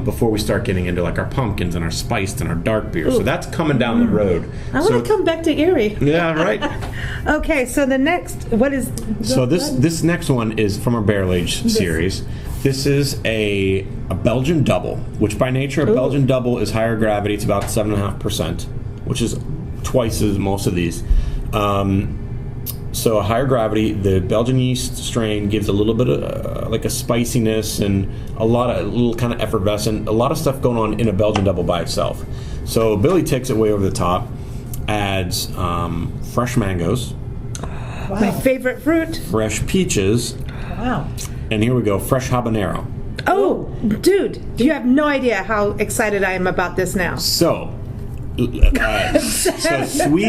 before we start getting into like our pumpkins and our spiced and our dark beer. So that's coming down the road. I want to come back to Erie. Yeah, right. Okay, so the next, what is? So this next one is from our barrel age series. This is a Belgian Double, which by nature a Belgian Double is higher gravity. It's about 7.5%, which is twice as most of these. So a higher gravity, the Belgian yeast strain gives a little bit of like a spiciness and a little kind of effervescent, a lot of stuff going on in a Belgian Double by itself. So Billy takes it way over the top, adds fresh mangoes. Wow. My favorite fruit. Fresh peaches. Wow. And here we go, fresh habanero. Oh, dude, you have no idea how excited I am about this now. So sweet.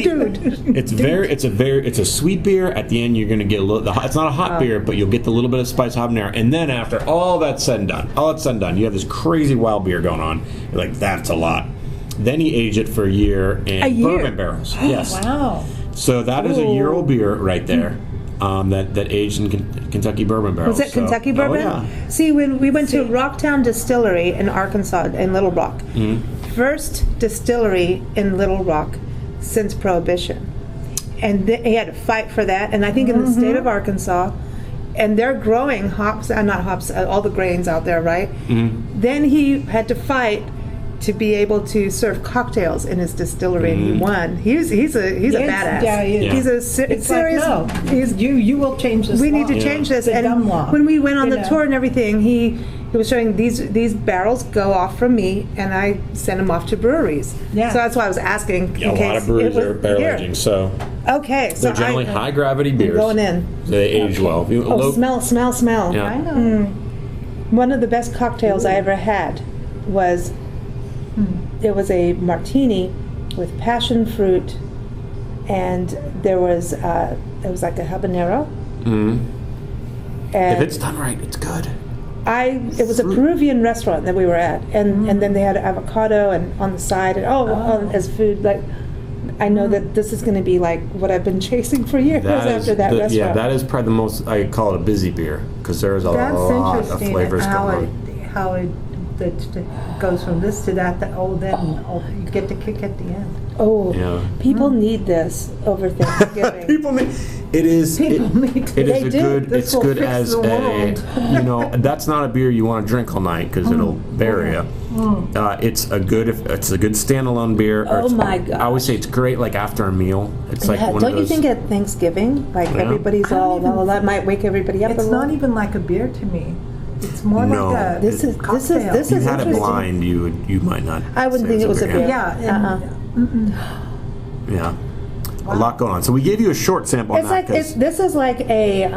Dude. It's a sweet beer. At the end, you're going to get a little. It's not a hot beer, but you'll get the little bit of spice habanero. And then after all that's said and done, you have this crazy wild beer going on. You're like, that's a lot. Then he aged it for a year in bourbon barrels. Yes. Wow. So that is a year-old beer right there. That aged in Kentucky bourbon barrels. Was it Kentucky bourbon? Oh, yeah. See, when we went to Rocktown Distillery in Arkansas, in Little Rock, first distillery in Little Rock since Prohibition. And he had to fight for that. And I think in the state of Arkansas, and they're growing hops, not hops, all the grains out there, right? Then he had to fight to be able to serve cocktails in his distillery, and he won. He's a badass. Yeah, he's a serious. Like, no, you will change this. We need to change this. And when we went on the tour and everything, he was showing these barrels go off from me, and I send them off to breweries. Yeah. So that's why I was asking. Yeah, a lot of breweries are barrel aging. So okay, so they're generally high gravity beers. Going in. They age well. Smell. Yeah. I know. One of the best cocktails I ever had was. It was a martini with passion fruit, and there was it was like a habanero. And if it's done right, it's good. It was a Peruvian restaurant that we were at, and then they had avocado and on the side, and as food. Like, I know that this is going to be like what I've been chasing for years after that restaurant. Yeah, that is probably the most. I call it a busy beer because there's a lot of flavors going on. How it goes from this to that, you get the kick at the end. Oh, yeah. People need this over Thanksgiving. It's good as a, that's not a beer you want to drink all night because it'll bury you. It's a good standalone beer. Oh my god! I always say it's great like after a meal. It's like one of those. Don't you think at Thanksgiving, like everybody's all that might wake everybody up? It's not even like a beer to me. It's more like a this is if you had it blind, you might not. I wouldn't think it was a beer. Yeah. Yeah. Wow. A lot going on. So we gave you a short sample on that. This is like a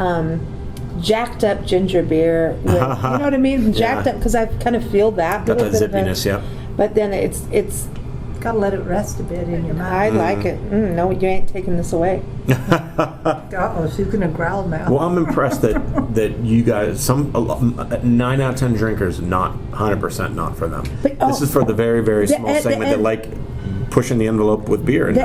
jacked up ginger beer. With, you know what I mean? Jacked up because I kind of feel that. Got that zippiness, yeah. But then it's got to let it rest a bit in your mouth. I like it. No, you ain't taking this away. She's gonna growl now. Well, I'm impressed that you guys, 9 out of 10 drinkers, not 100% not for them. But, this is for the very, very small segment that like pushing the envelope with beer. And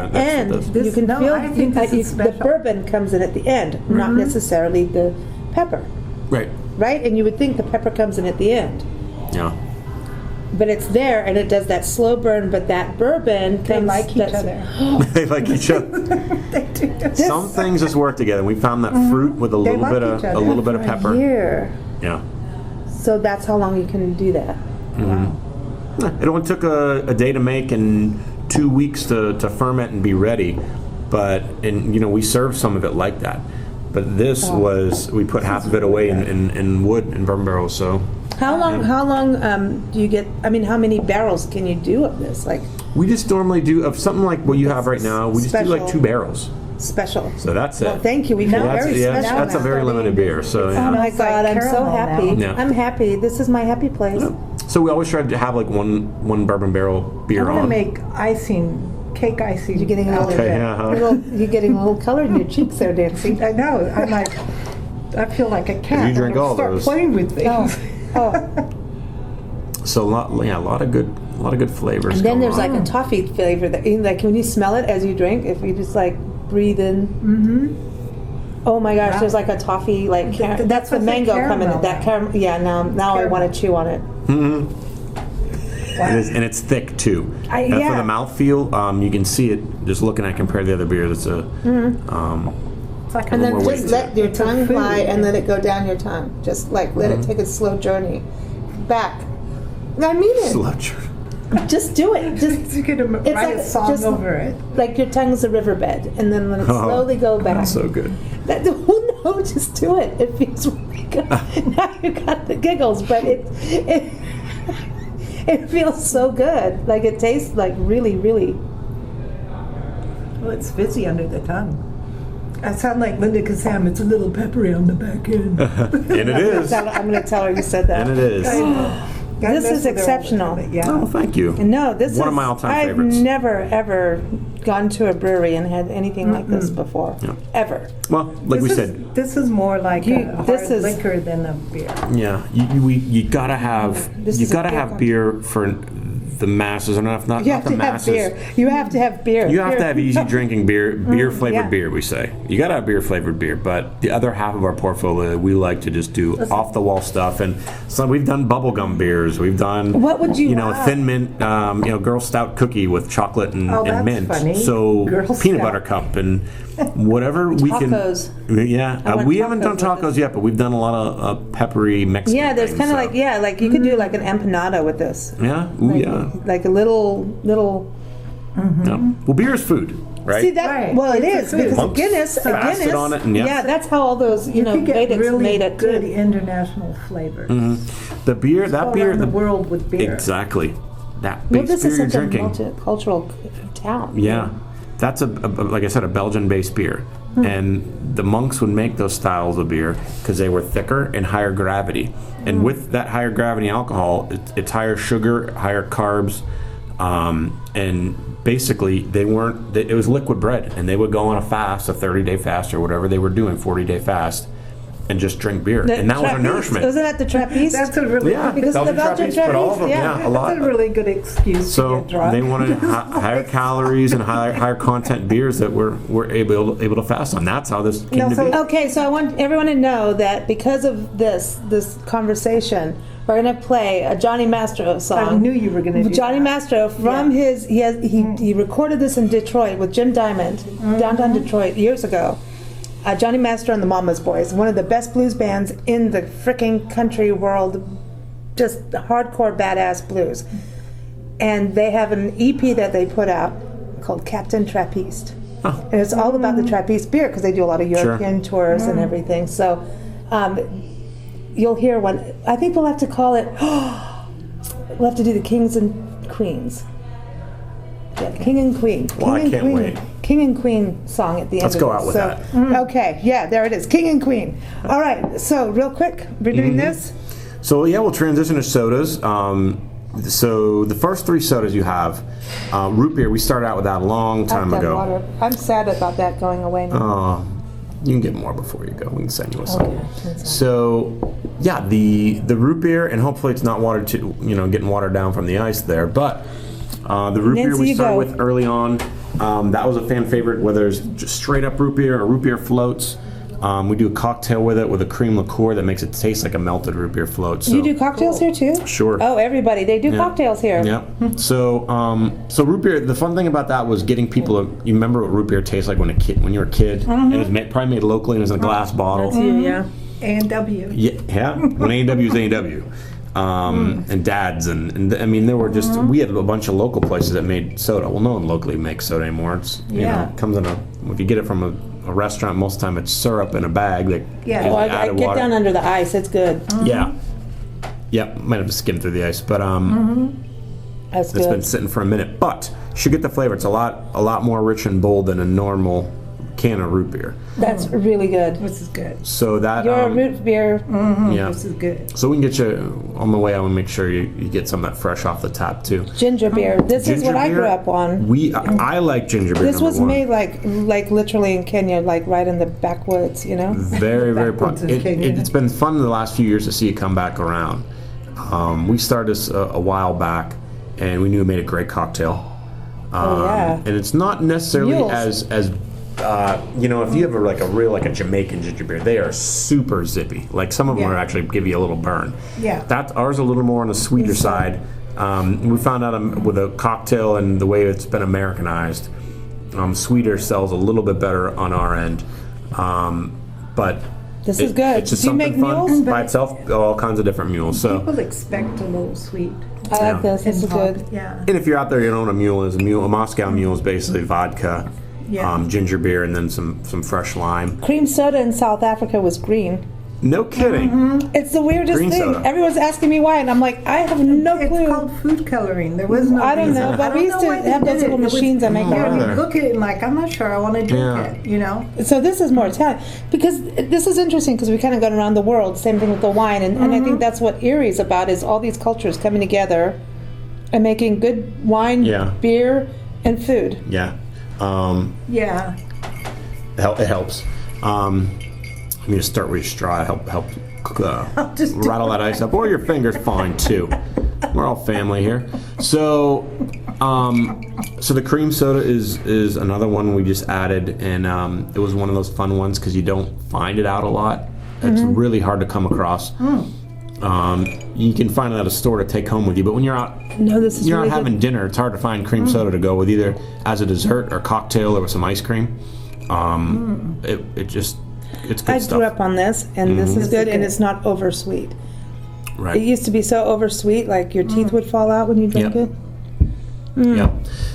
you can feel. I think the bourbon comes in at the end, not necessarily the pepper. Right. Right, and you would think the pepper comes in at the end. Yeah. But it's there, and it does that slow burn. But that bourbon, they like each other. They like each other. They do. Some things just work together. We found that fruit with a little bit of pepper. Yeah. So that's how long you can do that. Wow. It only took a day to make and 2 weeks to ferment and be ready. and we serve some of it like that. But this we put half of it away in wood in bourbon barrels. So how long do you get? I mean, how many barrels can you do of this? Like we just normally do of something like what you have right now. We just do like 2 barrels. Special. So that's it. Well, thank you. We got very special. That's a very limited beer. So oh my God, I'm so happy. Yeah. I'm happy. This is my happy place. Yeah. So we always try to have like one bourbon barrel beer on. I'm gonna make cake icing. You're getting you're getting a little color in your cheeks there, Nancy. I know. I'm like, I feel like a cat. You drink all start those. Playing with things. So a lot of good flavors. And then there's like a toffee flavor that, like, when you smell it as you drink, if you just like breathe in. Mm-hmm. Oh my gosh, there's like a toffee, like that's the mango coming. That caramel. Yeah, now I want to chew on it. Mm-hmm. Wow. It's thick too. For the mouthfeel, you can see it just looking at compared to the other beers. It's a it's like and then just let your tongue fly and let it go down your tongue. Just like let it take a slow journey back. I mean it. Slow journey. Just do it. Just you could write a song over it. Like your tongue's a riverbed, and then let it slowly go back. That's so good. No, just do it. It feels really good. Now you got the giggles, but it feels so good. Like it tastes like really, really. Well, it's fizzy under the tongue. I sound like Linda Kazam. It's a little peppery on the back end. And it is. I'm going to tell her you said that. And it is. This is exceptional. Oh, thank you. No, this one of my all-time favorites. I've never ever gone to a brewery and had anything like this before, ever. Well, like we said, this is more like a hard liquor than a beer. Yeah, you gotta have beer for the masses, and not the masses. You have to have beer. You have to have easy drinking beer, beer-flavored beer, we say. You got to have beer-flavored beer, but the other half of our portfolio, we like to just do off-the-wall stuff. And so we've done bubblegum beers. We've done, Thin Mint, Girl Stout cookie with chocolate and mint. Funny. So peanut butter cup and whatever we can. Tacos. Yeah, we haven't done tacos yet, but we've done a lot of peppery Mexican Yeah, there's kind of like you could do like an empanada with this. Yeah, like a little. Yeah. Well, beer is food, right? See that? Right. Well, it is because a Guinness. On it and that's how all those Vedics really made it. Good international flavors. Mm-hmm. The beer, the world with beer. Exactly. That base this beer is you're such drinking. a multicultural town. Yeah. That's like I said, a Belgian-based beer, and the monks would make those styles of beer because they were thicker and higher gravity. And with that higher gravity alcohol, it's higher sugar, higher carbs, and basically it was liquid bread, and they would go on a fast, a 30-day fast or whatever they were doing, 40-day fast, and just drink beer. And that was a nourishment. Wasn't that the Trappiste? That's a really because of the Belgian Trappiste. But all of them, a lot. That's a really good excuse so to get drunk. They wanted higher calories and higher content beers that were able to fast on. That's how this came to be. Okay, so I want everyone to know that because of this conversation, we're going to play a Johnny Mastro song. I knew you were going to do Johnny Mastro from he recorded this in Detroit with Jim Diamond, downtown Detroit, years ago. Johnny Mastro and the Mama's Boys, one of the best blues bands in the frickin' country world, just hardcore badass blues. And they have an EP that they put out called Captain Trappiste. And it's all about the Trappiste beer because they do a lot of European tours and everything. So you'll hear one. I think we'll have to call it, we'll have to do the Kings and Queens. Yeah, King and Queen. Well, I can't wait. King and Queen song at the end. Let's go out with that. Okay, there it is. King and Queen. All right, so real quick, we're doing this. So we'll transition to sodas. So the first 3 sodas you have, root beer, we started out with that a long time ago. Water. I'm sad about that going away now. You can get more before you go. We can send you a song. Okay. So, the root beer, and hopefully it's not getting watered down from the ice there, but the root beer we started with early on, that was a fan favorite, whether it's just straight up root beer or root beer floats. We do a cocktail with it with a cream liqueur that makes it tast like a melted root beer float. So. You do cocktails here too? Sure. Oh, everybody. They do cocktails here. Yeah. So root beer, the fun thing about that was getting people you remember what root beer tastes like when you were a kid? And it was probably made locally and it was in a glass bottle. That's you, A&W. Yeah. When A&W is A&W. and Dad's, and I mean, there were just, we had a bunch of local places that made soda. Well, no one locally makes soda anymore. It's, you know, it comes in if you get it from a restaurant, most of the time it's syrup in a bag. That I get down under the ice. It's good. Yeah, might have to skim through the ice, but That's it's good. been sitting for a minute. But you should get the flavor. It's a lot more rich and bold than a normal can of root beer. That's really good. This is good. So that Your root beer. yeah, This is good. so we can get you on the way. I want to make sure you get some of that fresh off the tap too. Ginger beer. This is what I grew up on. I like ginger beer. This was #1. made like literally in Kenya, like right in the backwoods, you know? Very, very Backwoods in Kenya. It's been fun the last few years to see it come back around. We started this a while back, and we knew it made a great cocktail. And it's not necessarily Mules. as you know, if you have a Jamaican ginger beer, they are super zippy. Like some of them are actually give you a little burn. Yeah. Ours a little more on the sweeter side. We found out with a cocktail and the way it's been Americanized, sweeter sells a little bit better on our end. But This is good. It's just Do you something make fun mules? by itself. All kinds of different mules. So. People expect a little sweet. I like this. This is and hot. good. Yeah. And if you're out there, you know what a mule is. A Moscow mule is basically vodka, ginger beer, and then some fresh lime. Cream soda in South Africa was green. No kidding. It's the weirdest Green thing. soda. Everyone's asking me why, and I'm like, I have no It's clue. called food coloring. There was no I don't reason. know, but I we don't used know to why they have those did little it. It was- machines that make Yeah. that. You look at it and like, I'm not sure I want to drink Yeah. it, you know? So this is more Italian because this is interesting because we kind of gone around the world. Same thing with the wine, and I think that's what Erie's about: is all these cultures coming together and making good wine, beer, and food. Yeah. Yeah. It helps. I'm going to start with your straw. Help just do rattle that ice up, or your fingers, fine too. We're all family here. So, so the cream soda is another one we just added, and it was one of those fun ones because you don't find it out a lot. It's really hard to come across. You can find it at a store to take home with you, but when you're out, you're really out having dinner, it's hard to find cream soda to go with either as a dessert or cocktail or with some ice cream. It's good I stuff. grew up on this, and this is good, and it's not oversweet. Right. It used to be so oversweet, like your teeth would fall out when you drink it. Yeah.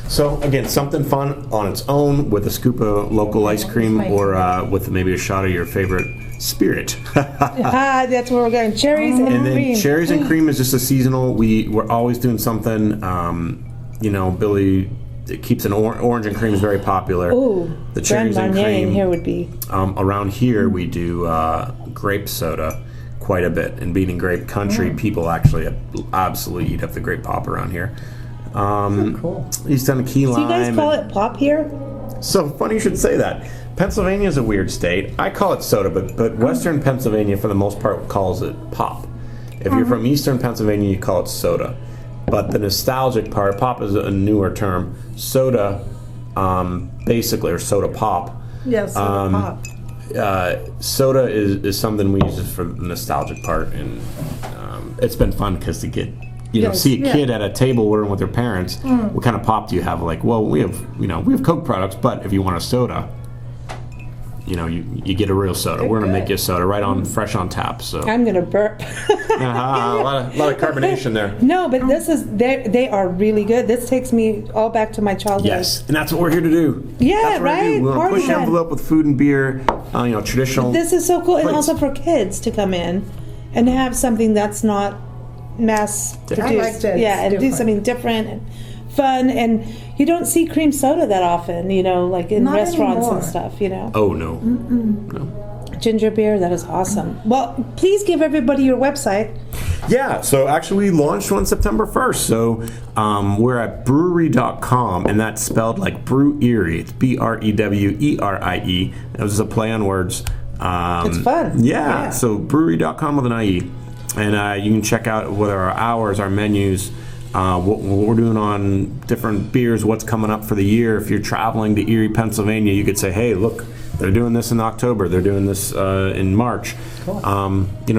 So again, something fun on its own with a scoop of local ice cream, or with maybe a shot of your favorite spirit. That's where we're going. Cherries and And then cream. cherries and cream is just a seasonal. We're always doing something. Billy keeps an orange and cream is very popular. Ooh, the cherries and Marnier cream. in here would be. Around here, we do grape soda quite a bit. In being in grape country, people actually absolutely eat up the grape pop around here. Cool. He's done a key lime. Do you guys call it pop here? So funny you should say that. Pennsylvania is a weird state. I call it soda, but Western Pennsylvania, for the most part, calls it pop. If you're from Eastern Pennsylvania, you call it soda. But the nostalgic part, pop is a newer term. Soda, basically, or soda pop. Yeah, soda pop. Soda is something we use for the nostalgic part, and it's been fun because to get see a kid at a table ordering with their parents. What kind of pop do you have? Like, well, we have Coke products, but if you want a soda, you get a real soda. We're gonna make you a soda right on, fresh on tap. So I'm gonna burp. a lot of carbonation there. No, but they are really good. This takes me all back to my childhood. Yes, and that's what we're here to do. Yeah, that's what right? We want to Party push the time. envelope with food and beer. Traditional. This is so cool, and plates. also for kids to come in and have something that's not mass produced. I like that. Yeah, It's and do different. something different and fun. And you don't see cream soda that often, like in Not restaurants anymore. and stuff. Oh no. Ginger beer, that is awesome. Well, please give everybody your website. Yeah, so actually we launched on September 1st. So we're at brewery.com, and that's spelled like Brew-Erie. It's Brewerie. That was just a play on words. It's fun. Yeah, so brewery.com with an IE. And you can check out what are our hours, our menus, what we're doing on different beers, what's coming up for the year. If you're traveling to Erie, Pennsylvania, you could say, hey, look, they're doing this in October. They're doing this in March. Cool.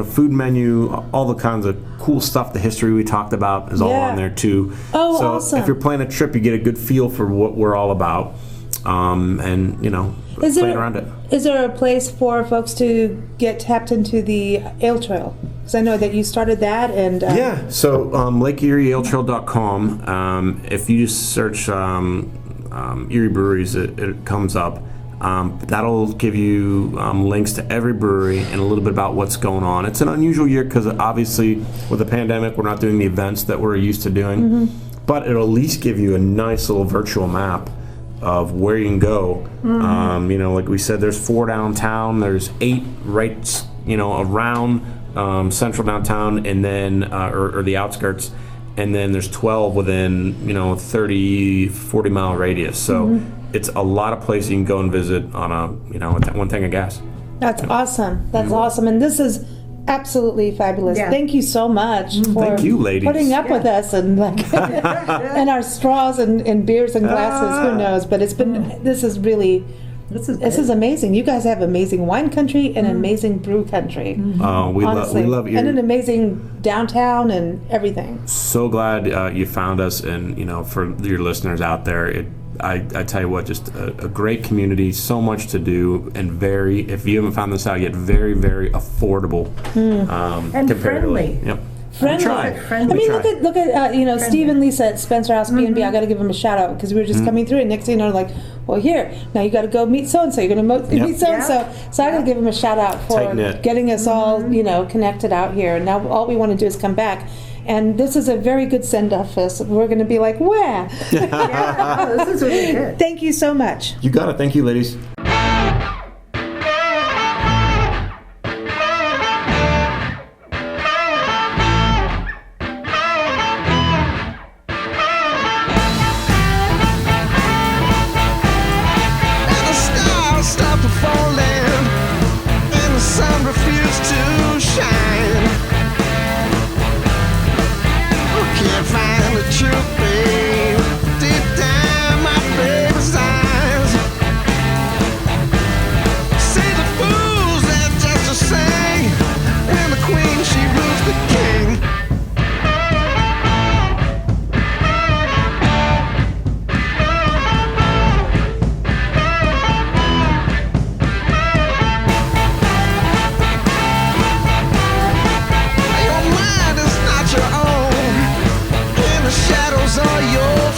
Food menu, all the kinds of cool stuff, the history we talked about is all on there too. Oh, so awesome. if you're planning a trip, you get a good feel for what we're all about. Playing around it. Is there a place for folks to get tapped into the Ale-Trail? Because I know that you started that, and yeah. So LakeErie-Ale-Trail.com. If you just search Erie breweries, it comes up. That'll give you links to every brewery and a little bit about what's going on. It's an unusual year because obviously with the pandemic, we're not doing the events that we're used to doing. But it'll at least give you a nice little virtual map of where you can go. Like we said, there's 4 downtown, there's 8 right, around central downtown, and then or the outskirts, and then there's 12 within 30-40 mile radius. So it's a lot of places you can go and visit on a one tank of gas. That's awesome. That's awesome, and this is absolutely fabulous. Yeah. Thank you so much for Thank you, ladies. putting up with us and and our straws and beers and glasses. Who knows? But it's been this is amazing. You guys have amazing wine country and amazing brew country. We love Erie. And an amazing downtown and everything. So glad you found us, and for your listeners out there, I tell you what, just a great community, so much to do, and if you haven't found this out yet, very, very affordable. And friendly. Yep. Friendly. I mean, look at Steve and Lisa at Spencer House B&B. I got to give them a shout out because we were just coming through, and next thing you know, like, well, here now you got to go meet so and so. You're going to meet so and so. So I got to give them a shout out for getting us all connected out here. And now all we want to do is come back. And this is a very good send-off for us. We're going to be like, where? This is really good. Thank you so much. You got it. Thank you, ladies. Shadows are yours.